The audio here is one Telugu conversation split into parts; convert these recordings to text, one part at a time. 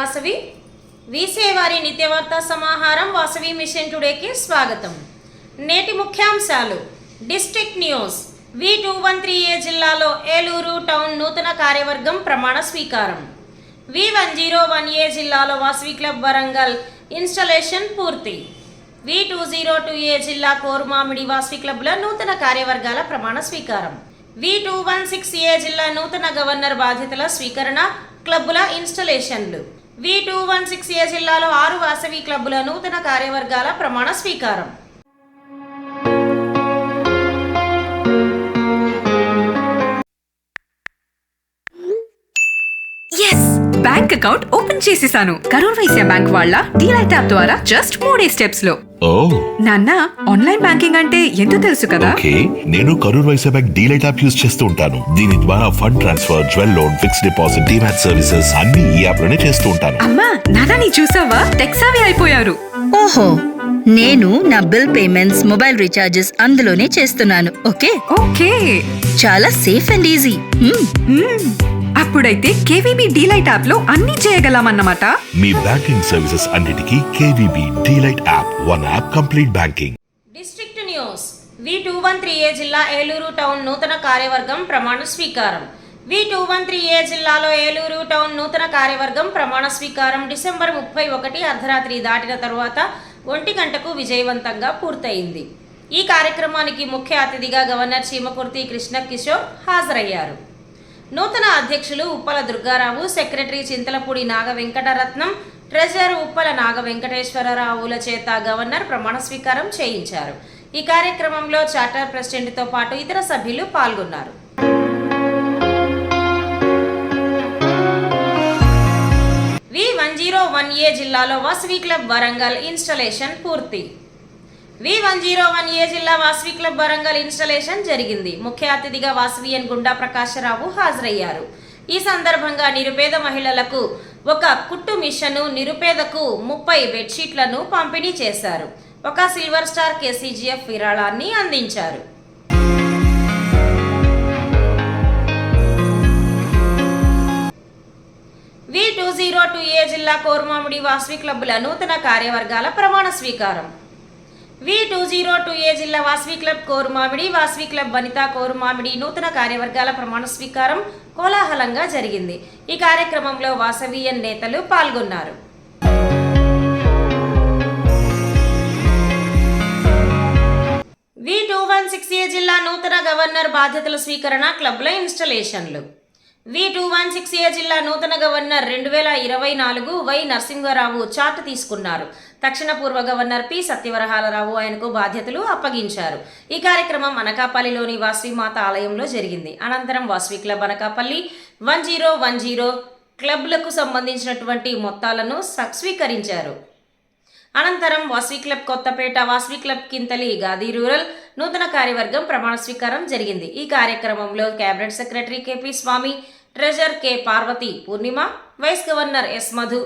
వాసవి వీసేవారి నిత్యవార్తా సమాహారం వాసవి మిషన్ టుడేకి స్వాగతం. నేటి ముఖ్యాంశాలు. District news. V213A జిల్లాలో ఏలూరు టౌన్ నూతన కార్యవర్గం ప్రమాణ స్వీకారం. V101A జిల్లాలో వాసవి క్లబ్ వరంగల్ ఇన్స్టాలేషన్ పూర్తి. V202A జిల్లా కోరుమామిడి వాసవి క్లబ్ల నూతన కార్యవర్గాల ప్రమాణ స్వీకారం. V216A జిల్లా నూతన గవర్నర్ బాధ్యతల స్వీకరణ, క్లబ్బుల ఇన్స్టలేషన్లు. V216A జిల్లాలో 6 వాసవి క్లబ్బుల నూతన కార్యవర్గాల ప్రమాణ స్వీకారం. బ్యాంక్ అకౌంట్ ఓపెన్ చేసేసాను. కరూర్ వైశ్య బ్యాంక్ వాళ్ళ డీలైట్ యాప్ ద్వారా జస్ట్ 3 స్టెప్స్ లో. నాన్న, ఆన్లైన్ బ్యాంకింగ్ అంటే ఎంతో తెలుసు కదా. నేను Karur Vysya bank delight app use చేస్తూ ఉంటాను. దీని ద్వారా fund transfer, jewel loan, fixed deposit, demat services అన్ని ఈ యాప్ లోనే చేస్తూ ఉంటాను. అమ్మా, నాన్న నీ చూసావా, టెక్ సావి అయిపోయారు. ఓహో, నేను నా బిల్ పేమెంట్స్, మొబైల్ రీఛార్జెస్ అందులోనే చేస్తున్నాను. ఓకే, చాలా సేఫ్ అండ్ ఈజీ. అప్పుడైతే కేవీబీ డీలైట్ యాప్ లో అన్ని చేయగలమన్నమాట. మీ బ్యాంకింగ్ సర్వీసెస్ అన్నిటికీ KVB delight app, one app complete banking. District news. V213A జిల్లా ఏలూరు టౌన్ నూతన కార్యవర్గం ప్రమాణ స్వీకారం. V213A జిల్లాలో ఏలూరు టౌన్ నూతన కార్యవర్గం ప్రమాణ స్వీకారం డిసెంబర్ 31 అర్ధరాత్రి దాటిన తరువాత 1 గంటకు విజయవంతంగా పూర్తయింది. ఈ కార్యక్రమానికి ముఖ్య అతిథిగా గవర్నర్ చీమకుర్తి కృష్ణ కిషోర్ హాజరయ్యారు. నూతన అధ్యక్షులు ఉప్పల దుర్గారావు, సెక్రటరీ చింతలపూడి నాగ వెంకటరత్నం, ట్రెజరర్ ఉప్పల నాగ వెంకటేశ్వరరావుల చేత గవర్నర్ ప్రమాణ స్వీకారం చేయించారు. ఈ కార్యక్రమంలో చార్టర్ ప్రెసిడెంట్తో పాటు ఇతర సభ్యులు పాల్గొన్నారు. V101A జిల్లాలో వాసవి క్లబ్ వరంగల్ ఇన్స్టాలేషన్ పూర్తి. V101A జిల్లా వాసవి క్లబ్ వరంగల్ ఇన్స్టాలేషన్ జరిగింది. ముఖ్య అతిథిగా వాసవియన్ గుండా ప్రకాశరావు హాజరయ్యారు. ఈ సందర్భంగా నిరుపేద మహిళలకు ఒక కుట్టు మిషను, నిరుపేదకు 30 బెడ్షీట్లను పంపిణీ చేశారు. ఒక సిల్వర్ స్టార్ KCGF విరాళాన్ని అందించారు. V202A జిల్లా కోరుమామిడి వాసవి క్లబ్బుల నూతన కార్యవర్గాల ప్రమాణ స్వీకారం. V202A జిల్లా వాసవి క్లబ్ కోరుమామిడి, వాసవి క్లబ్ వనితా కోరుమామిడి నూతన కార్యవర్గాల ప్రమాణ స్వీకారం కోలాహలంగా జరిగింది. ఈ కార్యక్రమంలో వాసవియన్ నేతలు పాల్గొన్నారు. V216A జిల్లా నూతన గవర్నర్ బాధ్యతల స్వీకరణ, క్లబ్ల ఇన్స్టలేషన్లు. V216A జిల్లా నూతన గవర్నర్ 2024 వై నరసింహారావు చార్ట్ తీసుకున్నారు. తక్షణ పూర్వ గవర్నర్ పి సత్యవరహాలరావు ఆయనకు బాధ్యతలు అప్పగించారు. ఈ కార్యక్రమం అనకాపల్లిలోని వాసవి మాత ఆలయంలో జరిగింది. అనంతరం వాసవి క్లబ్ అనకాపల్లి 1010 క్లబ్లకు సంబంధించినటువంటి మొత్తాలను స్వీకరించారు. అనంతరం వాసవి క్లబ్ కొత్తపేట, వాసవి క్లబ్ కింతలి, గాది రూరల్ నూతన కార్యవర్గం ప్రమాణ స్వీకారం జరిగింది. ఈ కార్యక్రమంలో cabinet secretary KP Swamy, treasurer K Parvathi Purnima, vice governor S Madhu,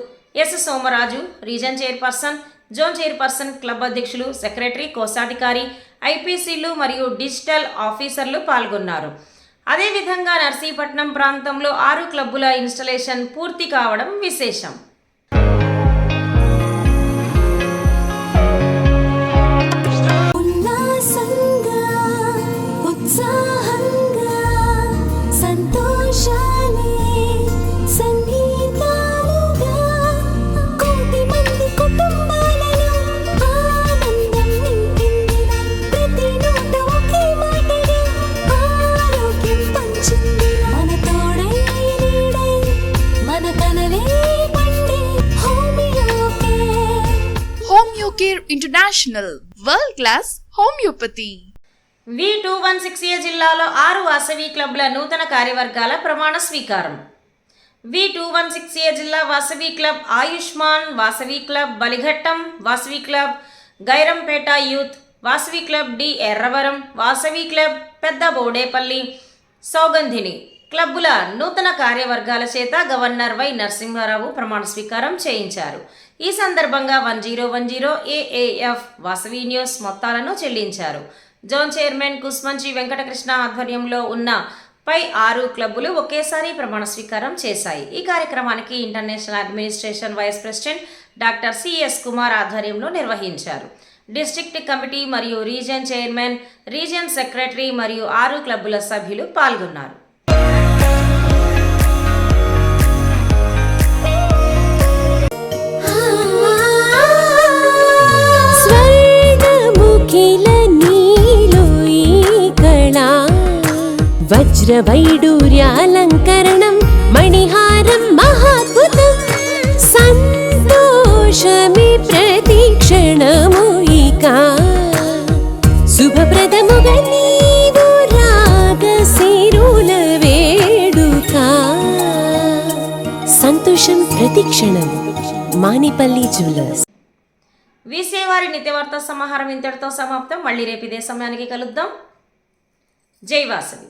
S Somaraju, region chairperson, zone chairperson, club అధ్యక్షులు, సెక్రటరీ, కోశాధికారి, IPCలు మరియు డిజిటల్ ఆఫీసర్లు పాల్గొన్నారు. అదేవిధంగా నర్సీపట్నం ప్రాంతంలో 6 క్లబ్బుల ఇన్స్టలేషన్ పూర్తి కావడం విశేషం. International world class homeopathy. V216A జిల్లాలో 6 వాసవి క్లబ్ల నూతన కార్యవర్గాల ప్రమాణ స్వీకారం. V216A జిల్లా Vasavi club Ayushman, Vasavi club Balighattam, Vasavi club Gairampeta youth, Vasavi club D Erravaram, Vasavi club Pedda Bodepalli, సౌగంధిని క్లబ్బుల నూతన కార్యవర్గాల చేత గవర్నర్ వై నరసింహారావు ప్రమాణ స్వీకారం చేయించారు. ఈ సందర్భంగా 1010 AAF వాసవి న్యూస్ మొత్తాలను చెల్లించారు. జోన్ చైర్మన్ కుస్మంచి వెంకటకృష్ణ ఆధ్వర్యంలో ఉన్న పై 6 క్లబ్బులు ఒకేసారి ప్రమాణ స్వీకారం చేశాయి. ఈ కార్యక్రమానికి international administration vice president doctor CS Kumar ఆధ్వర్యంలో నిర్వహించారు. డిస్ట్రిక్ట్ కమిటీ మరియు రీజియన్ చైర్మన్, రీజియన్ సెక్రటరీ మరియు 6 క్లబ్బుల సభ్యులు పాల్గొన్నారు. వజ్రవైడూర్యాలంకరణం మణిహారం మహాద్భుతం సంతోషమే ప్రతిక్షణము ఇక శుభప్రదముగా నీవు రాగశిరుల వేడుక సంతోషం ప్రతిక్షణం. మానిపల్లి జ్యువెలర్స్. వీసేవారి నిత్యవార్త సమాహారం ఇంతటితో సమాప్తం. మళ్ళీ రేపు ఇదే సమయానికి కలుద్దాం. జై వాసవి.